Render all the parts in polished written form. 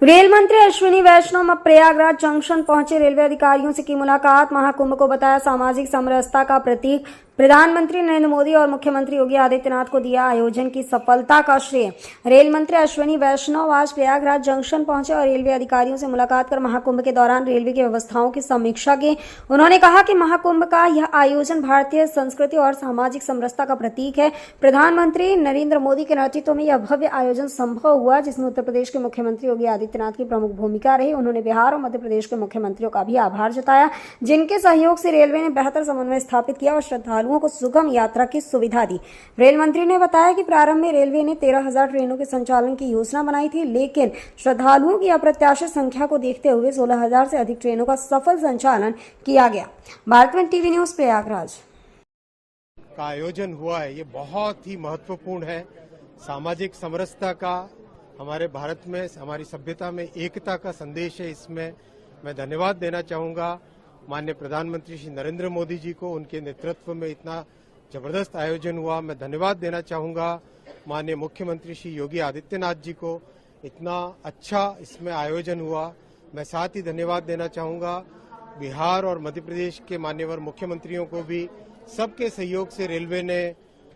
Rail मंत्री अश्विनी वैष्णव अब Prayagraj junction पहुंचे। रेलवे अधिकारियों से की मुलाकात। महाकुंभ को बताया सामाजिक समरसता का प्रतीक। प्रधानमंत्री नरेंद्र मोदी और मुख्यमंत्री योगी आदित्यनाथ को दिया आयोजन की सफलता का श्रेय। रेल मंत्री अश्विनी वैष्णव आज प्रयागराज जंक्शन पहुंचे और रेलवे अधिकारियों से मुलाकात कर महाकुंभ के दौरान रेलवे की व्यवस्थाओं की समीक्षा की। उन्होंने कहा कि महाकुंभ का यह आयोजन भारतीय संस्कृति और सामाजिक समरसता का प्रतीक है। प्रधानमंत्री नरेंद्र मोदी के नेतृत्व में यह भव्य आयोजन संभव हुआ, जिसमें उत्तर प्रदेश के मुख्यमंत्री योगी आदित्यनाथ की प्रमुख भूमिका रही। उन्होंने बिहार और मध्य प्रदेश के मुख्यमंत्रियों का भी आभार जताया, जिनके सहयोग से रेलवे ने बेहतर समन्वय स्थापित किया और श्रद्धालुओं को सुगम यात्रा की सुविधा दी। रेल मंत्री ने बताया कि प्रारंभ में रेलवे ने 13,000 ट्रेनों के संचालन की योजना बनाई थी, लेकिन श्रद्धालुओं की अप्रत्याशित संख्या को देखते हुए 16,000 से अधिक ट्रेनों का सफल संचालन किया गया। भारत टीवी न्यूज प्रयागराज का आयोजन हुआ है, ये बहुत ही महत्वपूर्ण है। सामाजिक समरसता का हमारे भारत में, हमारी सभ्यता में एकता का संदेश है। इसमें मैं धन्यवाद देना चाहूंगा माननीय प्रधानमंत्री श्री नरेंद्र मोदी जी को। उनके नेतृत्व में इतना जबरदस्त आयोजन हुआ। मैं धन्यवाद देना चाहूंगा माननीय मुख्यमंत्री श्री योगी आदित्यनाथ जी को, इतना अच्छा इसमें आयोजन हुआ। मैं साथ ही धन्यवाद देना चाहूंगा बिहार और मध्य प्रदेश के मान्यवर मुख्यमंत्रियों को भी। सबके सहयोग से रेलवे ने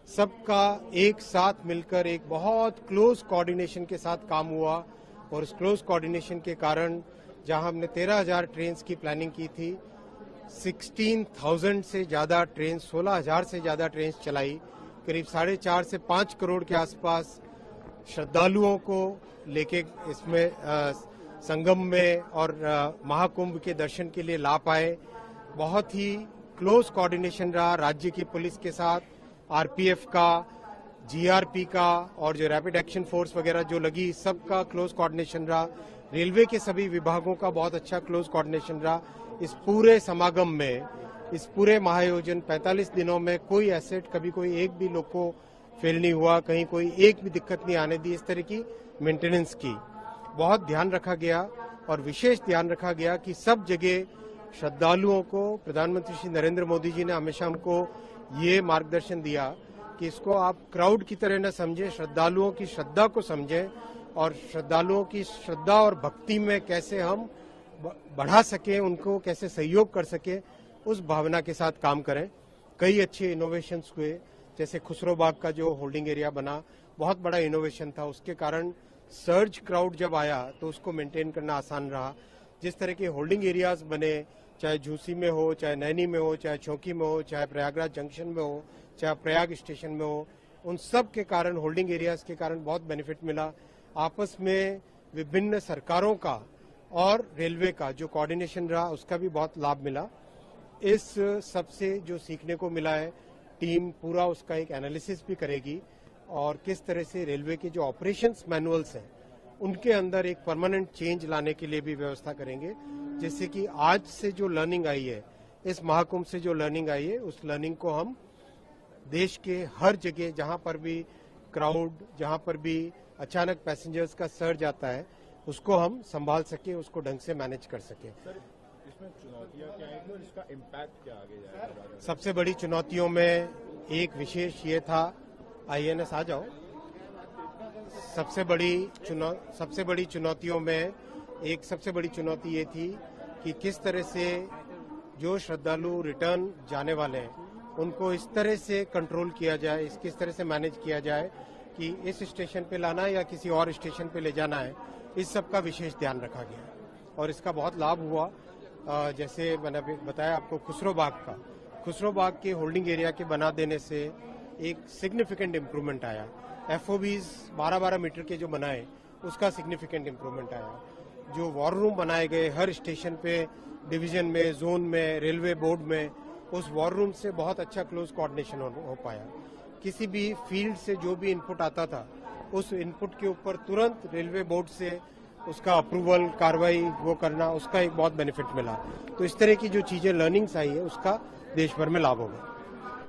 सबका एक साथ मिलकर एक बहुत क्लोज कोऑर्डिनेशन के साथ काम हुआ और उस क्लोज कोऑर्डिनेशन के कारण जहां हमने 13,000 ट्रेन की प्लानिंग की थी, 16,000 से ज्यादा ट्रेन, 16,000 से ज्यादा ट्रेन चलाई। करीब 4.5 से 5 करोड़ के आसपास श्रद्धालुओं को लेके इसमें संगम में और महाकुंभ के दर्शन के लिए ला पाए। बहुत ही क्लोज कोऑर्डिनेशन रहा राज्य की पुलिस के साथ, आरपीएफ का, जीआरपी का और जो रैपिड एक्शन फोर्स वगैरह जो लगी, सबका क्लोज कोऑर्डिनेशन रहा। रेलवे के सभी विभागों का बहुत अच्छा क्लोज कोऑर्डिनेशन रहा। इस पूरे समागम में, इस पूरे महाआयोजन 45 दिनों में कोई एसेट, कभी कोई एक भी लोग को फेल नहीं हुआ, कहीं कोई एक भी दिक्कत नहीं आने दी। इस तरह की मेंटेनेंस की बहुत ध्यान रखा गया और विशेष ध्यान रखा गया कि सब जगह श्रद्धालुओं को प्रधानमंत्री श्री नरेंद्र मोदी जी ने हमेशा हमको ये मार्गदर्शन दिया कि इसको आप क्राउड की तरह न समझें, श्रद्धालुओं की श्रद्धा को समझें और श्रद्धालुओं की श्रद्धा और भक्ति में कैसे हम बढ़ा सके, उनको कैसे सहयोग कर सके, उस भावना के साथ काम करें। कई अच्छे इनोवेशंस हुए, जैसे खुसरो बाग का जो होल्डिंग एरिया बना, बहुत बड़ा इनोवेशन था। उसके कारण सर्ज क्राउड जब आया तो उसको मेंटेन करना आसान रहा। जिस तरह के होल्डिंग एरियाज बने, चाहे झूसी में हो, चाहे नैनी में हो, चाहे चौकी में हो, चाहे प्रयागराज जंक्शन में हो, चाहे प्रयाग स्टेशन में हो, उन सब के कारण, होल्डिंग एरियाज के कारण बहुत बेनिफिट मिला। आपस में विभिन्न सरकारों का और रेलवे का जो कोऑर्डिनेशन रहा, उसका भी बहुत लाभ मिला। इस सबसे जो सीखने को मिला है, टीम पूरा उसका एक एनालिसिस भी करेगी और किस तरह से रेलवे के जो ऑपरेशंस मैनुअल्स हैं उनके अंदर एक परमानेंट चेंज लाने के लिए भी व्यवस्था करेंगे, जिससे कि आज से जो लर्निंग आई है, इस महाकुंभ से जो लर्निंग आई है, उस लर्निंग को हम देश के हर जगह जहां पर भी क्राउड, जहां पर भी अचानक पैसेंजर्स का सर्ज आता है, उसको हम संभाल सके, उसको ढंग से मैनेज कर सके। सर, इसमें चुनौतियां क्या है और इसका इम्पैक्ट क्या आगे जाएगा? सबसे बड़ी चुनौतियों में एक विशेष ये था, आईएनएस आ जाओ। सबसे बड़ी चुनौतियों में एक सबसे बड़ी चुनौती ये थी कि किस तरह से जो श्रद्धालु रिटर्न जाने वाले हैं उनको इस तरह से कंट्रोल किया जाए, किस तरह से मैनेज किया जाए कि इस स्टेशन पे लाना है या किसी और स्टेशन पे ले जाना है, इस सब का विशेष ध्यान रखा गया और इसका बहुत लाभ हुआ। जैसे मैंने बताया आपको, खुसरो बाग के होल्डिंग एरिया के बना देने से एक सिग्निफिकेंट इम्प्रूवमेंट आया। एफओबीज 12-12 मीटर के जो बनाए, उसका सिग्निफिकेंट इम्प्रूवमेंट आया। जो वॉर रूम बनाए गए हर स्टेशन पे, डिवीजन में, जोन में, रेलवे बोर्ड में, उस वॉर रूम से बहुत अच्छा क्लोज कोऑर्डिनेशन हो पाया। किसी भी फील्ड से जो भी इनपुट आता था, उस इनपुट के ऊपर तुरंत रेलवे बोर्ड से उसका अप्रूवल, कार्रवाई वो करना, उसका एक बहुत बेनिफिट मिला। तो इस तरह की जो चीजें लर्निंग्स आई है, उसका देश भर में लाभ होगा।